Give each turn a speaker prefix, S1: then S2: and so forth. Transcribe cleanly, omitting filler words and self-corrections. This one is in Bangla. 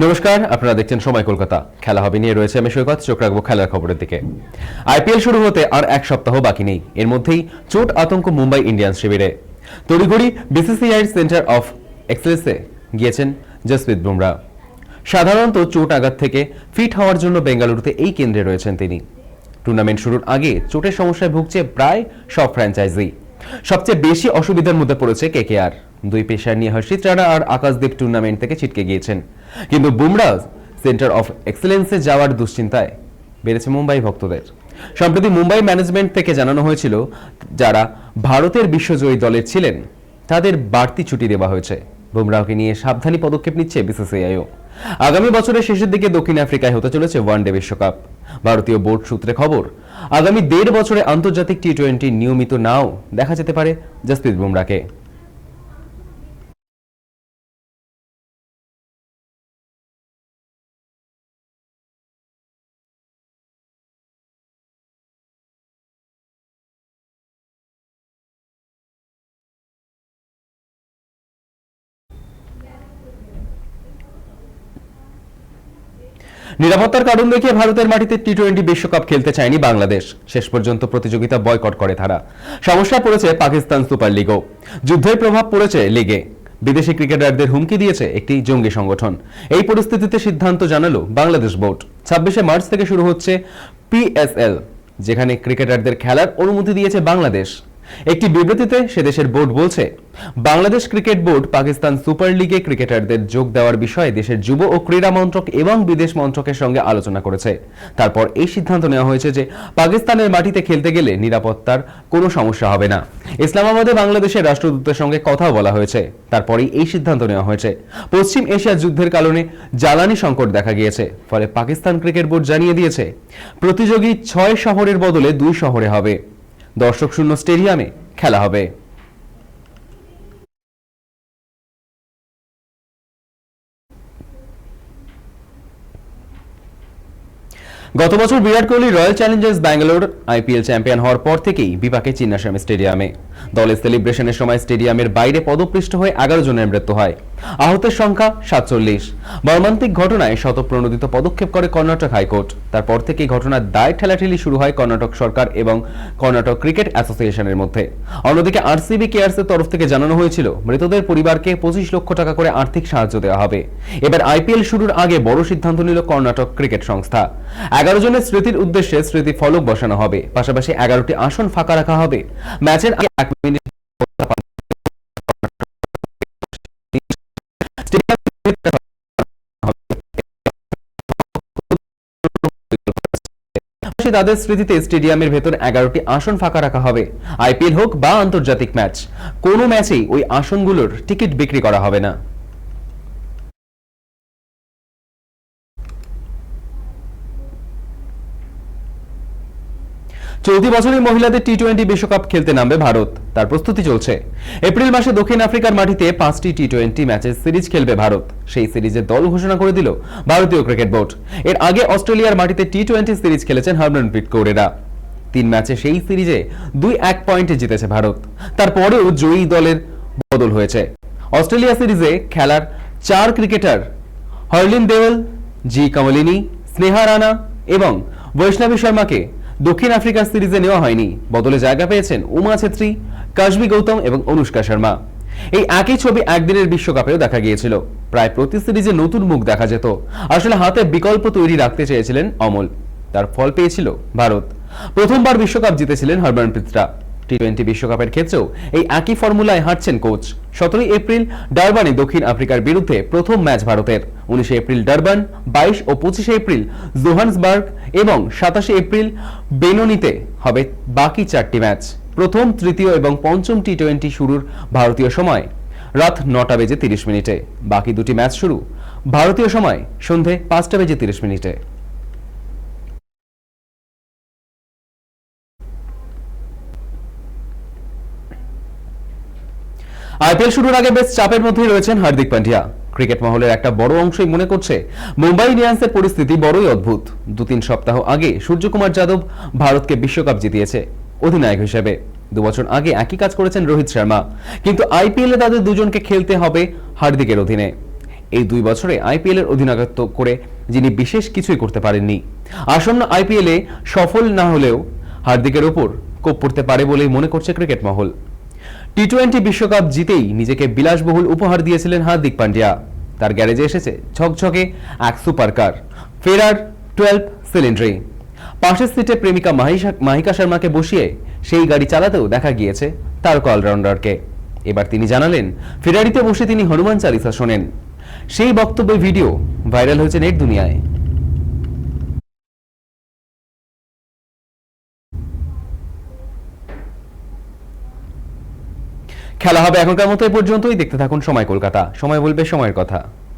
S1: নমস্কার, আপনারা দেখছেন সময় কলকাতা। খেলা হবে নিয়ে রয়েছে আমি সৈকত। চোখ রাখবো খেলার খবরের দিকে। আইপিএল শুরু হতে আর এক সপ্তাহ বাকি নেই। এর মধ্যেই চোট আতঙ্ক মুম্বাই ইন্ডিয়ান্স শিবিরে। তড়িঘড়ি বিসিসিআইর সেন্টার অফ এক্সেলেন্সে গিয়েছেন জসপ্রীত বুমরা। সাধারণত চোট আঘাত থেকে ফিট হওয়ার জন্য বেঙ্গালুরুতে এই কেন্দ্রে রয়েছেন তিনি। টুর্নামেন্ট শুরুর আগে চোটের সমস্যায় ভুগছে প্রায় সব ফ্র্যাঞ্চাইজি। সবচেয়ে বেশি অসুবিধার মধ্যে পড়েছে কেকেআর। দুই পেশার নিয়ে হর্ষিত রানা আর আকাশদীপ টুর্নামেন্ট থেকে ছিটকে গিয়েছেন। কিন্তু বুমরা সেন্টার অফ এক্সেলেন্সে যাওয়ার দুশ্চিন্তায় বেড়েছে মুম্বাই ভক্তদের। সম্প্রতি মুম্বাই ম্যানেজমেন্ট থেকে জানানো হয়েছিল, যারা ভারতের বিশ্বজয়ী দলের ছিলেন তাদের বাড়তি ছুটি দেওয়া হয়েছে। বুমরাহকে নিয়ে সাবধানী পদক্ষেপ নিচ্ছে বিসিসিআইও। আগামী বছরের শেষের দিকে দক্ষিণ আফ্রিকায় হতে চলেছে ওয়ানডে বিশ্বকাপ। ভারতীয় বোর্ড সূত্রে খবর, আগামী ১.৫ বছরে আন্তর্জাতিক টি-20 নিয়মিত নাও দেখা যেতে পারে জসপ্রীত বুমরাকে। নিরাপত্তার কারণ দেখিয়ে ভারতের মাটিতে টি-20 বিশ্বকাপ খেলতে চায়নি বাংলাদেশ। শেষ পর্যন্ত প্রতিযোগিতা বয়কট করে তারা। সমস্যা পড়েছে পাকিস্তান সুপার লিগও। যুদ্ধের প্রভাব পড়েছে লিগে। বিদেশি ক্রিকেটারদের হুমকি দিয়েছে একটি জঙ্গি সংগঠন। এই পরিস্থিতিতে সিদ্ধান্ত জানালো বাংলাদেশ বোর্ড। ২৬শে মার্চ থেকে শুরু হচ্ছে পিএসএল, যেখানে ক্রিকেটারদের খেলার অনুমতি দিয়েছে বাংলাদেশ। একটি বিবৃতিতে সে দেশের বোর্ড বলছে, Bangladesh cricket board Pakistan super লিগে ক্রিকেটারদের যোগ দেওয়ার বিষয়ে দেশের যুব ও ক্রীড়া মন্ত্রক এবং বিদেশ মন্ত্রকের সঙ্গে আলোচনা করেছে। তারপর এই সিদ্ধান্ত নেওয়া হয়েছে যে পাকিস্তানের মাটিতে খেলতে গেলে নিরাপত্তার কোনো সমস্যা হবে না। ইসলামাবাদে বাংলাদেশের রাষ্ট্রদূতের সঙ্গে কথাও বলা হয়েছে। তারপরেই এই সিদ্ধান্ত নেওয়া হয়েছে। পশ্চিম এশিয়া যুদ্ধের কারণে জ্বালানি সংকট দেখা গিয়েছে। ফলে পাকিস্তান ক্রিকেট বোর্ড জানিয়ে দিয়েছে, প্রতিযোগী ৬ শহরের বদলে ২ শহরে হবে। দর্শক শূন্য স্টেডিয়ামে খেলা হবে। গত বছর Virat Kohli Royal Challengers Bangalore IPL champion হওয়ার পর থেকেই বিপাকে চিন্নাস্বামী স্টেডিয়ামে। দলের সেলিব্রেশনের সময় স্টেডিয়ামের বাইরে পদপৃষ্ঠ হয়ে ১১ জনের মৃত্যু হয়। আহতের সংখ্যা ৪৭। মর্মান্তিক ঘটনায় স্বতঃপ্রণোদিত পদক্ষেপ করে কর্ণাটক হাইকোর্ট। তারপর থেকেই ঘটনার দায় ঠেলাঠেলি শুরু হয় কর্ণাটক সরকার এবং কর্ণাটক ক্রিকেট অ্যাসোসিয়েশনের মধ্যে। অন্যদিকে আরসিবি কেয়ার্সের তরফ থেকে জানানো হয়েছিল, মৃতদের পরিবারকে ২৫ লক্ষ টাকা করে আর্থিক সাহায্য দেওয়া হবে। এবার আইপিএল শুরুর আগে বড় সিদ্ধান্ত নিল কর্ণাটক ক্রিকেট সংস্থা। ১১ জনের স্মৃতির উদ্দেশ্যে স্মৃতি ফলক বসানো হবে। পাশাপাশি ১১টি আসন ফাঁকা রাখা হবে। ম্যাচের আগে ১ মিনিট তাদের স্মৃতিতে স্টেডিয়ামের ভেতর ১১টি আসন ফাঁকা রাখা হবে। আইপিএল হোক বা আন্তর্জাতিক ম্যাচ, কোনো ম্যাচেই ওই আসনগুলোর টিকিট বিক্রি করা হবে না। চলতি বছরই মহিলাদের টি-20 বিশ্বকাপ খেলতে নামবে ভারত। তার প্রস্তুতি চলছে। এপ্রিল মাসে দক্ষিণ আফ্রিকার মাটিতে ৫টি টি-20 ম্যাচের সিরিজ খেলবে ভারত। সেই সিরিজের দল ঘোষণা করে দিল ভারতীয় ক্রিকেট বোর্ড। এর আগে অস্ট্রেলিয়ার মাটিতে টি-20 সিরিজ খেলেছেন হরমনপ্রীত কৌরেরা। ৩ ম্যাচে সেই সিরিজে ২-১ পয়েন্টে জিতেছে ভারত। তারপরেও জয়ী দলের বদল হয়েছে। অস্ট্রেলিয়া সিরিজে খেলার ৪ ক্রিকেটার হরলিন দেওল, জি কমলিনী, স্নেহা রানা এবং বৈষ্ণবী শর্মাকে দক্ষিণ আফ্রিকার সিরিজে নেওয়া হয়নি। বদলে জায়গা পেয়েছেন উমা ছেত্রী, কাশবি গৌতম এবং অনুষ্কা শর্মা। এই একই ছবি একদিনের বিশ্বকাপেও দেখা গিয়েছিল। প্রায় প্রতি সিরিজে নতুন মুখ দেখা যেত। আসলে হাতে বিকল্প তৈরি রাখতে চেয়েছিলেন অমল। তার ফল পেয়েছিল ভারত। প্রথমবার বিশ্বকাপ জিতেছিলেন হরমনপ্রীতরা। টি-20 বিশ্বকাপের ক্ষেত্রেও এই একই ফর্মুলায় হাঁটছেন কোচ। ১৭ এপ্রিল ডারবানে দক্ষিণ আফ্রিকার বিরুদ্ধে প্রথম ম্যাচ ভারতের। ১৯ এপ্রিল ডারবান, ২২ ও ২৫ এপ্রিল জোহান্সবার্গ এবং ২৭ এপ্রিল বেনোনিতে হবে বাকি ৪টি ম্যাচ। প্রথম, তৃতীয় এবং পঞ্চম টি-20 শুরুর ভারতীয় সময় রাত ৯টা বেজে ৩০ মিনিটে। বাকি দুটি ম্যাচ শুরু ভারতীয় সময় সন্ধে ৫টা বেজে ৩০ মিনিটে। আইপিএল শুরুর আগে বেশ চাপের মধ্যেই রয়েছেন হার্দিক পান্ডিয়া। ক্রিকেট মহলের একটা বড় অংশই মনে করছে, মুম্বাই ইন্ডিয়ান্সের পরিস্থিতি বড়ই অদ্ভুত। ২-৩ সপ্তাহ আগে সূর্যকুমার যাদব ভারতকে বিশ্বকাপ জিতিয়েছে অধিনায়ক হিসেবে। ২ বছর আগে একই কাজ করেছেন রোহিত শর্মা। কিন্তু আইপিএলে তাদের দুজনকে খেলতে হবে হার্দিকের অধীনে। এই 2 বছরে আইপিএল এর অধিনায়কত্ব করে যিনি বিশেষ কিছুই করতে পারেননি। আসন্ন আইপিএল এ সফল না হলেও হার্দিকের ওপর কোপ পড়তে পারে বলেই মনে করছে ক্রিকেট মহল। টি-20 বিশ্বকাপ জিতেই নিজেকে বিলাসবহুল উপহার দিয়েছিলেন হার্দিক পান্ডিয়া। তার গ্যারেজে এসেছে ঝকঝকে এক সুপারকার ফেরার 12 সিলিন্ডারে। পাশের সিটে প্রেমিকা মাহিকা শর্মাকে বসিয়ে সেই গাড়ি চালাতেও দেখা গিয়েছে তারকা অলরাউন্ডারকে। এবার তিনি জানালেন ফেরারিতে বসে তিনি হনুমান চালিসা শোনেন। সেই বক্তব্যের ভিডিও ভাইরাল হয়েছে নেট দুনিয়ায়। খেলা হবে এখনকার মতো এ পর্যন্তই। দেখতে থাকুন সময় কলকাতা, সময় বলবে সময়ের কথা।